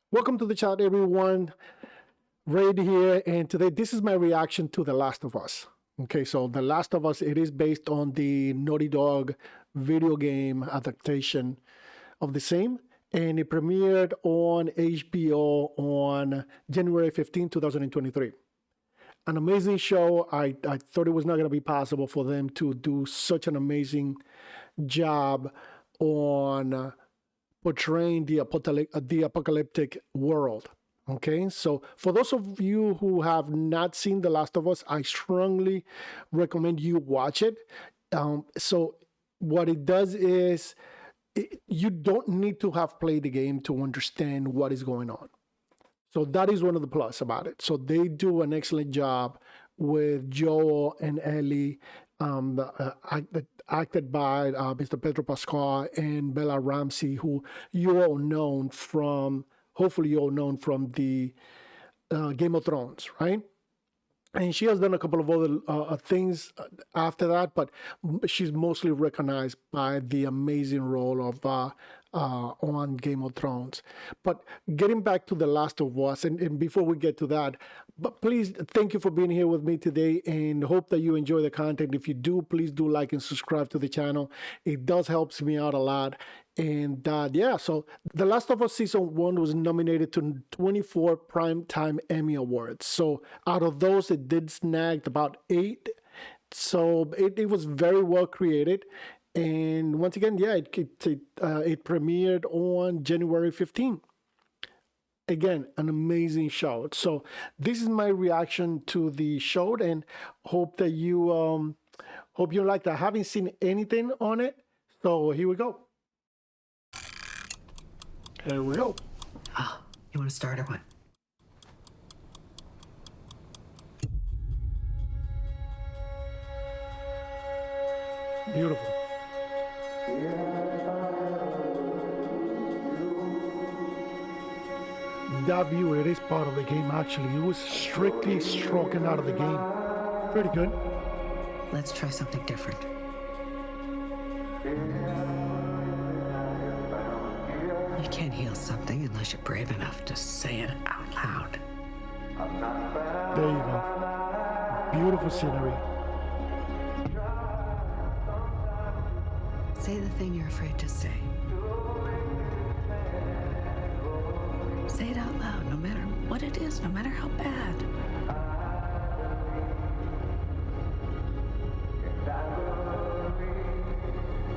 Welcome to the chat, everyone. Raid here, and today this is my reaction to The Last of Us. Okay, so The Last of Us, it is based on the Naughty Dog video game adaptation of the same, and it premiered on HBO on January 15, 2023. An amazing show. I thought it was not going to be possible for them to do such an amazing job on portraying the apocalyptic world. Okay, so for those of you who have not seen The Last of Us, I strongly recommend you watch it. So what it does is you don't need to have played the game to understand what is going on. So that is one of the plus about it. So they do an excellent job with Joel and Ellie, acted by Mr. Pedro Pascal and Bella Ramsey, who you all known from, hopefully you all known from the Game of Thrones, right? And she has done a couple of other things after that, but she's mostly recognized by the amazing role of on Game of Thrones. But getting back to The Last of Us, and before we get to that, but please, thank you for being here with me today, and hope that you enjoy the content. If you do, please do like and subscribe to the channel. It does helps me out a lot. And yeah, so The Last of Us Season 1 was nominated to 24 Primetime Emmy Awards. So out of those, it did snag about 8. So it was very well created. And once again, yeah, it premiered on January 15. Again, an amazing show. So this is my reaction to the show, and hope that you like that. I haven't seen anything on it, so here we go. Here we go. Oh, you want to start or what? Beautiful. That view, it is part of the game, actually. It was strictly stroken out of the game. Pretty good. Let's try something different. You can't heal something unless you're brave enough to say it out loud. There you go. Beautiful scenery. Say the thing you're afraid to say. Say it out loud, no matter what it is, no matter how bad.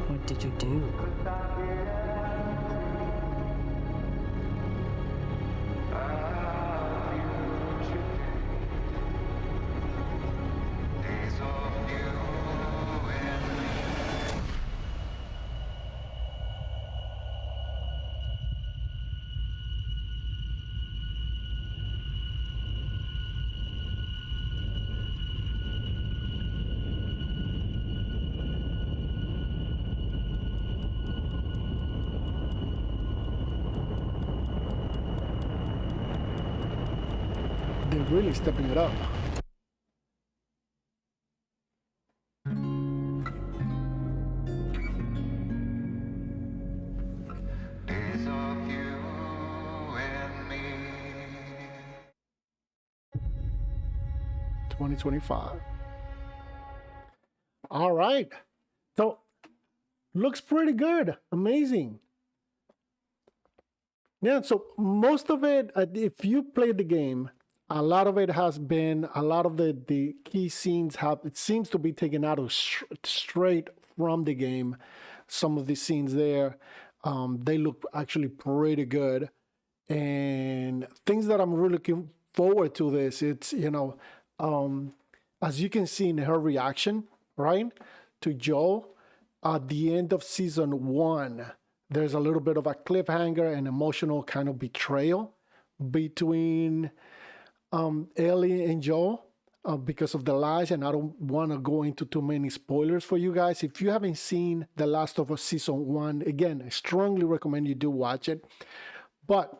What did you do? They're really stepping it up. Days of you and me. 2025. All right. So looks pretty good. Amazing. Yeah, so most of it, if you played the game, a lot of it has been, a lot of the key scenes have, it seems to be taken out of straight from the game. Some of the scenes there, they look actually pretty good. And things that I'm really looking forward to this, it's, as you can see in her reaction, right, to Joel, at the end of season 1, there's a little bit of a cliffhanger and emotional kind of betrayal between Ellie and Joel because of the lies, and I don't want to go into too many spoilers for you guys. If you haven't seen The Last of Us Season 1, again, I strongly recommend you do watch it. But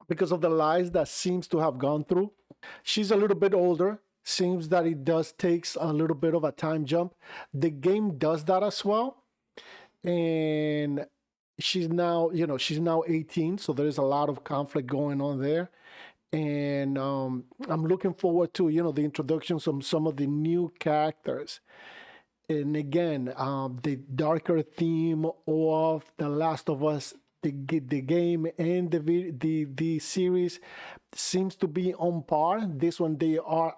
because of the lies that seems to have gone through, she's a little bit older. Seems that it does takes a little bit of a time jump. The game does that as well. And she's now, she's now 18, so there's a lot of conflict going on there. And I'm looking forward to, the introductions of some of the new characters. And again, the darker theme of The Last of Us, the game and the series seems to be on par. This one, they are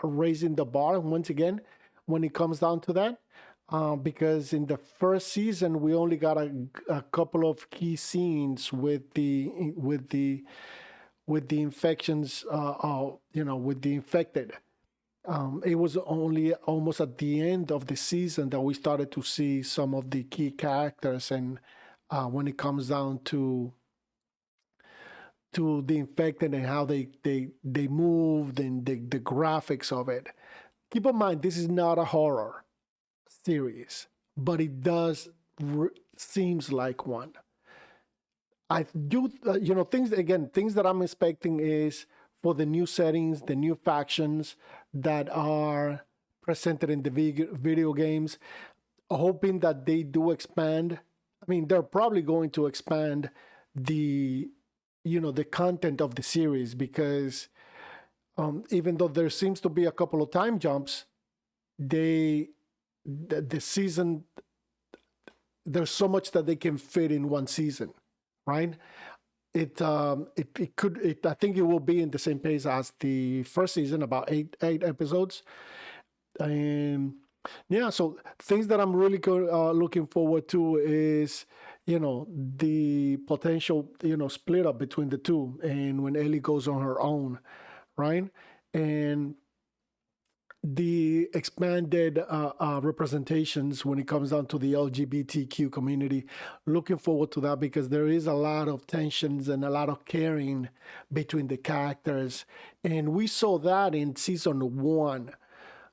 raising the bar once again when it comes down to that. Because in the first season, we only got a couple of key scenes with the infections, with the infected. It was only almost at the end of the season that we started to see some of the key characters, and when it comes down to the infected and how they moved and the graphics of it. Keep in mind, this is not a horror series, but it does seems like one. I do, things that I'm expecting is for the new settings, the new factions that are presented in the video games, hoping that they do expand. I mean, they're probably going to expand the content of the series, because even though there seems to be a couple of time jumps, the season, there's so much that they can fit in one season, right? I think it will be in the same pace as the first season, about eight episodes. And yeah, so things that I'm really looking forward to is, the potential, split up between the two, and when Ellie goes on her own, right? And the expanded representations when it comes down to the LGBTQ community. Looking forward to that, because there is a lot of tensions and a lot of caring between the characters. And we saw that in season 1,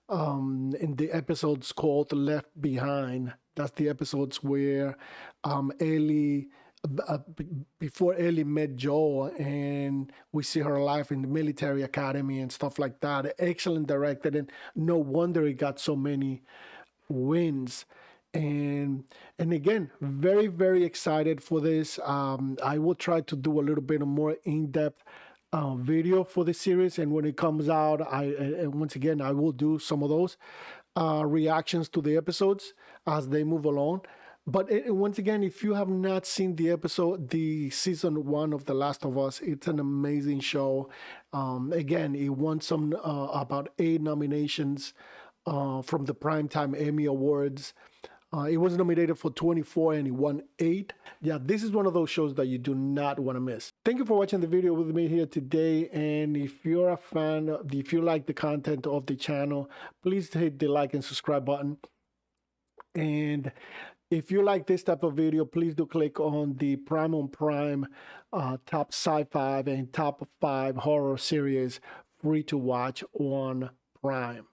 in the episodes called Left Behind. That's the episodes where Ellie, before Ellie met Joel, and we see her life in the military academy and stuff like that. Excellent directed, and no wonder it got so many wins. And again, very, very excited for this. I will try to do a little bit of more in-depth video for the series, and when it comes out, once again, I will do some of those reactions to the episodes as they move along. But once again, if you have not seen the season 1 of The Last of Us, it's an amazing show. Again, it won some about 8 nominations from the Primetime Emmy Awards. It was nominated for 24 and it won 8. Yeah, this is one of those shows that you do not want to miss. Thank you for watching the video with me here today. And if you're a fan, if you like the content of the channel, please hit the like and subscribe button. And if you like this type of video, please do click on the Prime on Prime top sci-fi and top 5 horror series free to watch on Prime.